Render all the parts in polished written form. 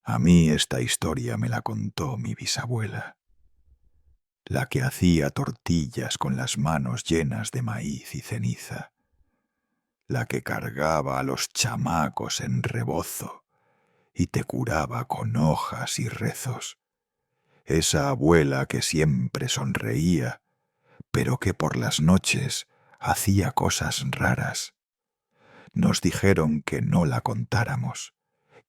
A mí esta historia me la contó mi bisabuela, la que hacía tortillas con las manos llenas de maíz y ceniza, la que cargaba a los chamacos en rebozo y te curaba con hojas y rezos, esa abuela que siempre sonreía, pero que por las noches hacía cosas raras. Nos dijeron que no la contáramos,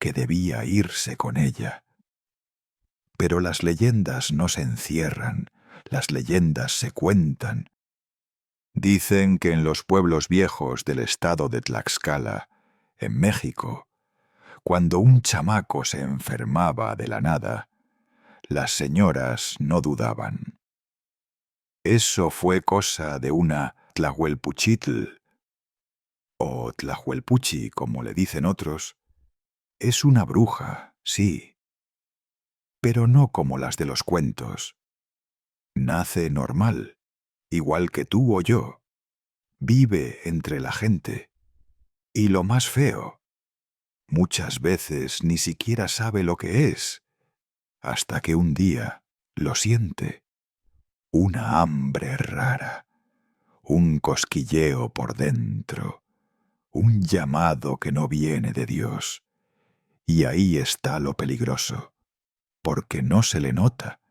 que debía irse con ella. Pero las leyendas no se encierran, las leyendas se cuentan. Dicen que en los pueblos viejos del estado de Tlaxcala, en México, cuando un chamaco se enfermaba de la nada, las señoras no dudaban. Eso fue cosa de una Tlahuelpuchitl, o Tlahuelpuchi, como le dicen otros. Es una bruja, sí, pero no como las de los cuentos. Nace normal, igual que tú o yo. Vive entre la gente. Y lo más feo, muchas veces ni siquiera sabe lo que es, hasta que un día lo siente. Una hambre rara, un cosquilleo por dentro, un llamado que no viene de Dios. Y ahí está lo peligroso, porque no se le nota.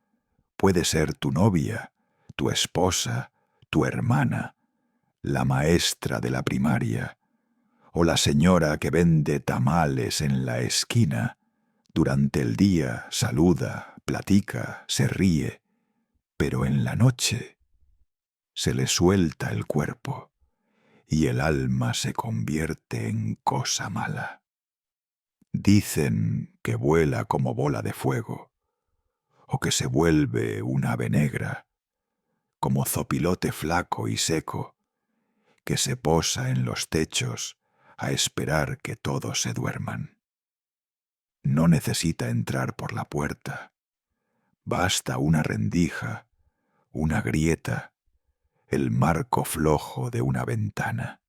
Puede ser tu novia, tu esposa, tu hermana, la maestra de la primaria, o la señora que vende tamales en la esquina. Durante el día saluda, platica, se ríe, pero en la noche se le suelta el cuerpo y el alma se convierte en cosa mala. Dicen que vuela como bola de fuego, o que se vuelve un ave negra, como zopilote flaco y seco, que se posa en los techos a esperar que todos se duerman. No necesita entrar por la puerta. Basta una rendija, una grieta, el marco flojo de una ventana.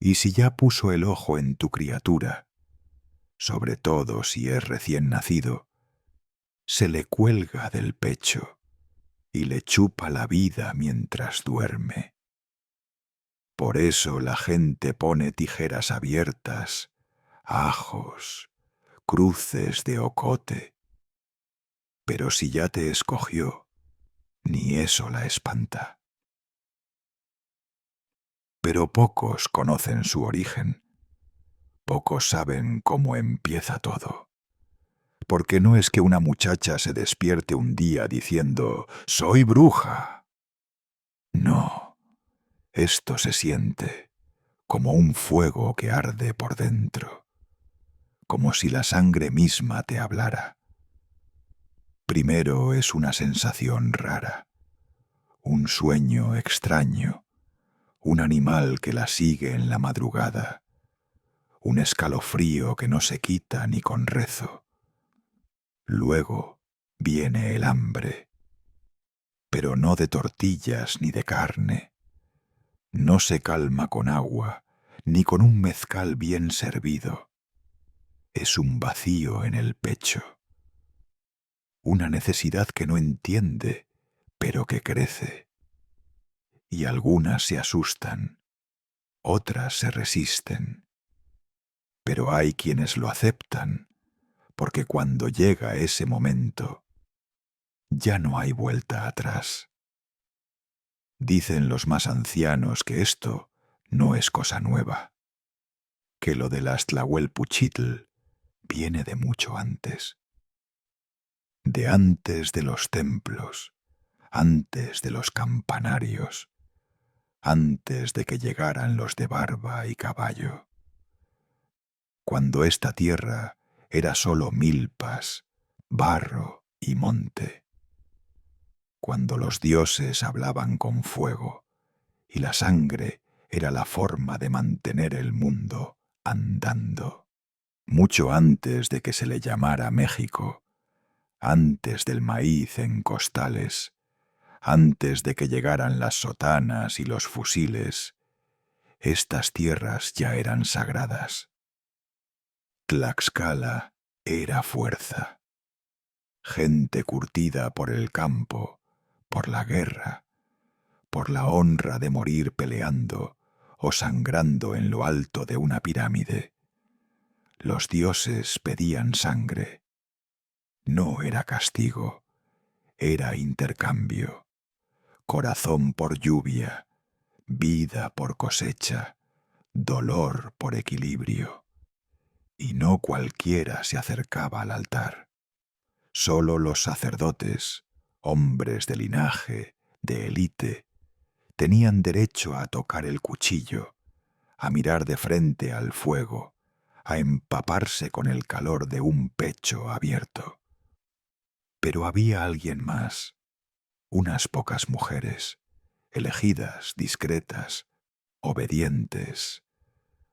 Y si ya puso el ojo en tu criatura, sobre todo si es recién nacido, se le cuelga del pecho y le chupa la vida mientras duerme. Por eso la gente pone tijeras abiertas, ajos, cruces de ocote. Pero si ya te escogió, ni eso la espanta. Pero pocos conocen su origen, pocos saben cómo empieza todo. Porque no es que una muchacha se despierte un día diciendo «Soy bruja». No, esto se siente como un fuego que arde por dentro, como si la sangre misma te hablara. Primero es una sensación rara, un sueño extraño, un animal que la sigue en la madrugada, un escalofrío que no se quita ni con rezo. Luego viene el hambre, pero no de tortillas ni de carne. No se calma con agua, ni con un mezcal bien servido. Es un vacío en el pecho, una necesidad que no entiende, pero que crece. Y algunas se asustan, otras se resisten. Pero hay quienes lo aceptan, porque cuando llega ese momento, ya no hay vuelta atrás. Dicen los más ancianos que esto no es cosa nueva, que lo de las Tlahuelpuchitl viene de mucho antes. De antes de los templos, antes de los campanarios, antes de que llegaran los de barba y caballo. Cuando esta tierra era solo milpas, barro y monte. Cuando los dioses hablaban con fuego y la sangre era la forma de mantener el mundo andando. Mucho antes de que se le llamara México, antes del maíz en costales, antes de que llegaran las sotanas y los fusiles, estas tierras ya eran sagradas. Tlaxcala era fuerza. Gente curtida por el campo, por la guerra, por la honra de morir peleando o sangrando en lo alto de una pirámide. Los dioses pedían sangre. No era castigo, era intercambio. Corazón por lluvia, vida por cosecha, dolor por equilibrio. Y no cualquiera se acercaba al altar. Solo los sacerdotes, hombres de linaje, de élite, tenían derecho a tocar el cuchillo, a mirar de frente al fuego, a empaparse con el calor de un pecho abierto. Pero había alguien más, unas pocas mujeres, elegidas, discretas, obedientes,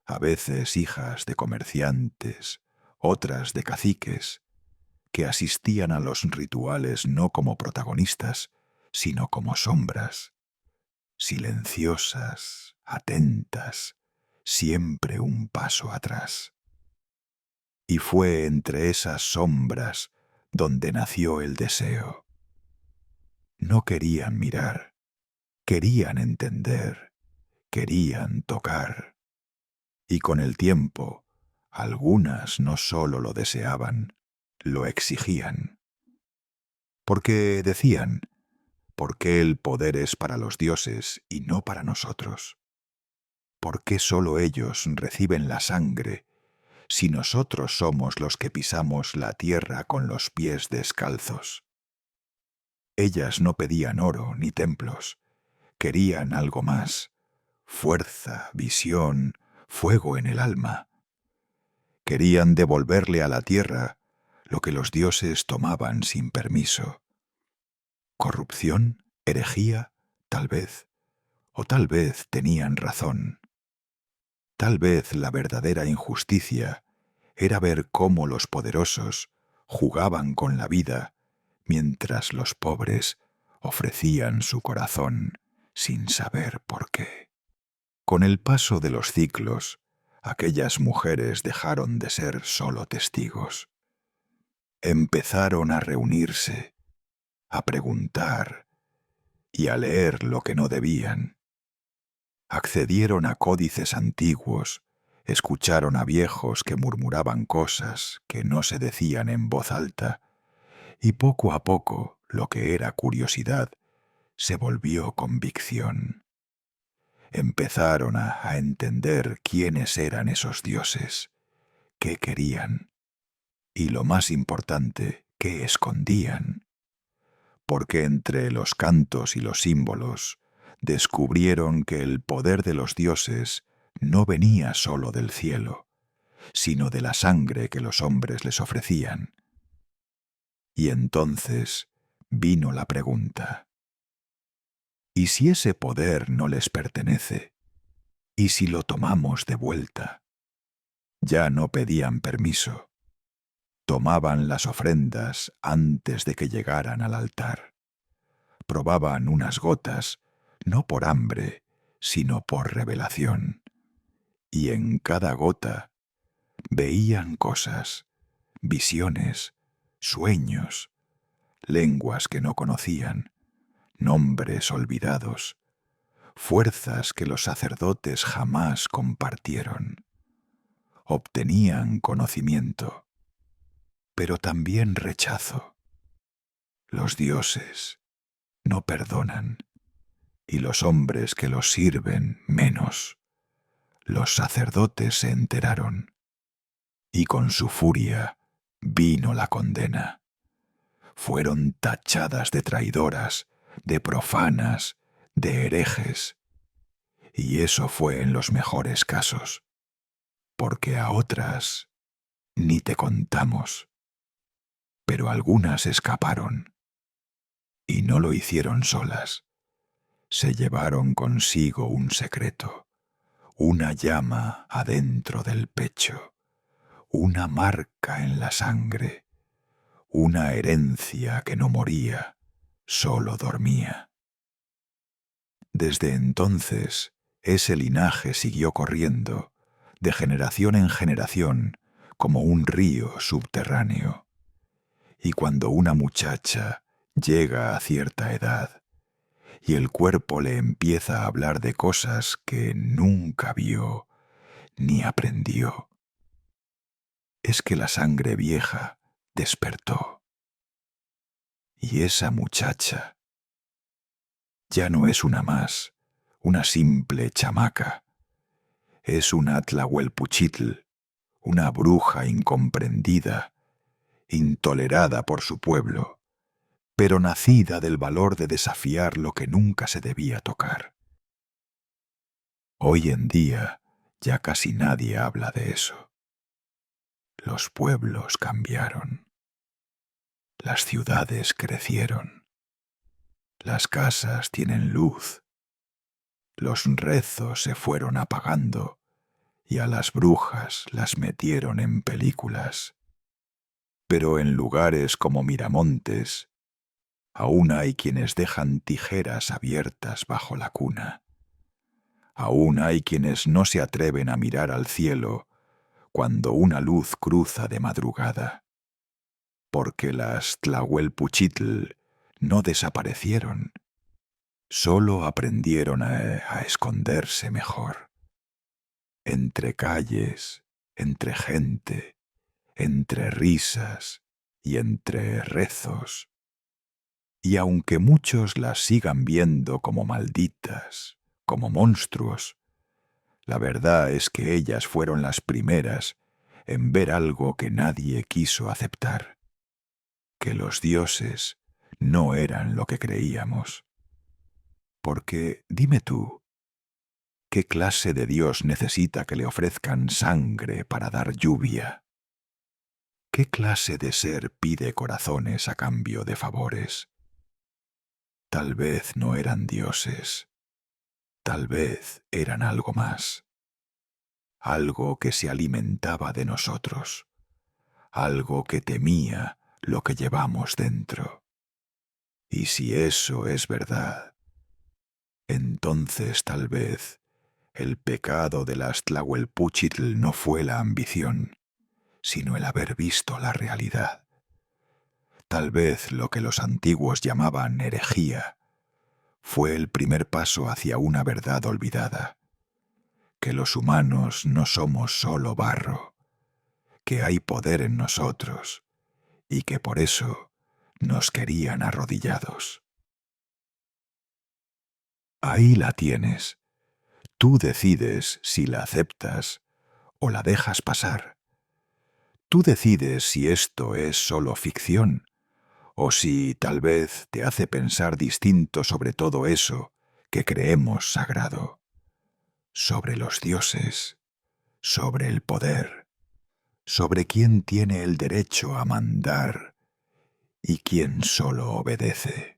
a veces hijas de comerciantes, otras de caciques, que asistían a los rituales no como protagonistas, sino como sombras, silenciosas, atentas, siempre un paso atrás. Y fue entre esas sombras donde nació el deseo. No querían mirar, querían entender, querían tocar. Y con el tiempo, algunas no solo lo deseaban, lo exigían. Porque decían, ¿por qué el poder es para los dioses y no para nosotros? ¿Por qué solo ellos reciben la sangre si nosotros somos los que pisamos la tierra con los pies descalzos? Ellas no pedían oro ni templos, querían algo más, fuerza, visión, fuego en el alma. Querían devolverle a la tierra lo que los dioses tomaban sin permiso. ¿Corrupción? ¿Herejía? Tal vez. O tal vez tenían razón. Tal vez la verdadera injusticia era ver cómo los poderosos jugaban con la vida mientras los pobres ofrecían su corazón sin saber por qué. Con el paso de los ciclos, aquellas mujeres dejaron de ser solo testigos. Empezaron a reunirse, a preguntar y a leer lo que no debían. Accedieron a códices antiguos, escucharon a viejos que murmuraban cosas que no se decían en voz alta, y poco a poco lo que era curiosidad se volvió convicción. Empezaron a entender quiénes eran esos dioses, qué querían, y lo más importante, qué escondían. Porque entre los cantos y los símbolos descubrieron que el poder de los dioses no venía solo del cielo, sino de la sangre que los hombres les ofrecían. Y entonces vino la pregunta: ¿y si ese poder no les pertenece? ¿Y si lo tomamos de vuelta? Ya no pedían permiso. Tomaban las ofrendas antes de que llegaran al altar. Probaban unas gotas, no por hambre, sino por revelación. Y en cada gota veían cosas, visiones, sueños, lenguas que no conocían, nombres olvidados, fuerzas que los sacerdotes jamás compartieron. Obtenían conocimiento, pero también rechazo. Los dioses no perdonan, y los hombres que los sirven menos. Los sacerdotes se enteraron, y con su furia vino la condena. Fueron tachadas de traidoras, de profanas, de herejes. Y eso fue en los mejores casos, porque a otras ni te contamos. Pero algunas escaparon, y no lo hicieron solas. Se llevaron consigo un secreto, una llama adentro del pecho, una marca en la sangre, una herencia que no moría, solo dormía. Desde entonces, ese linaje siguió corriendo, de generación en generación, como un río subterráneo. Y cuando una muchacha llega a cierta edad y el cuerpo le empieza a hablar de cosas que nunca vio ni aprendió, es que la sangre vieja despertó. Y esa muchacha ya no es una más, una simple chamaca. Es una Tlahuelpuchitl, una bruja incomprendida, intolerada por su pueblo, pero nacida del valor de desafiar lo que nunca se debía tocar. Hoy en día ya casi nadie habla de eso. Los pueblos cambiaron. Las ciudades crecieron. Las casas tienen luz. Los rezos se fueron apagando y a las brujas las metieron en películas. Pero en lugares como Miramontes, aún hay quienes dejan tijeras abiertas bajo la cuna. Aún hay quienes no se atreven a mirar al cielo cuando una luz cruza de madrugada, porque las Tlahuelpuchitl no desaparecieron, solo aprendieron a esconderse mejor. Entre calles, entre gente, entre risas y entre rezos. Y aunque muchos las sigan viendo como malditas, como monstruos, la verdad es que ellas fueron las primeras en ver algo que nadie quiso aceptar, que los dioses no eran lo que creíamos. Porque, dime tú, ¿qué clase de Dios necesita que le ofrezcan sangre para dar lluvia? ¿Qué clase de ser pide corazones a cambio de favores? Tal vez no eran dioses, tal vez eran algo más, algo que se alimentaba de nosotros, algo que temía lo que llevamos dentro. Y si eso es verdad, entonces tal vez el pecado de las Tlahuelpuchitl no fue la ambición, sino el haber visto la realidad. Tal vez lo que los antiguos llamaban herejía fue el primer paso hacia una verdad olvidada, que los humanos no somos solo barro, que hay poder en nosotros y que por eso nos querían arrodillados. Ahí la tienes. Tú decides si la aceptas o la dejas pasar. Tú decides si esto es solo ficción o si tal vez te hace pensar distinto sobre todo eso que creemos sagrado, sobre los dioses, sobre el poder, sobre quién tiene el derecho a mandar y quién solo obedece.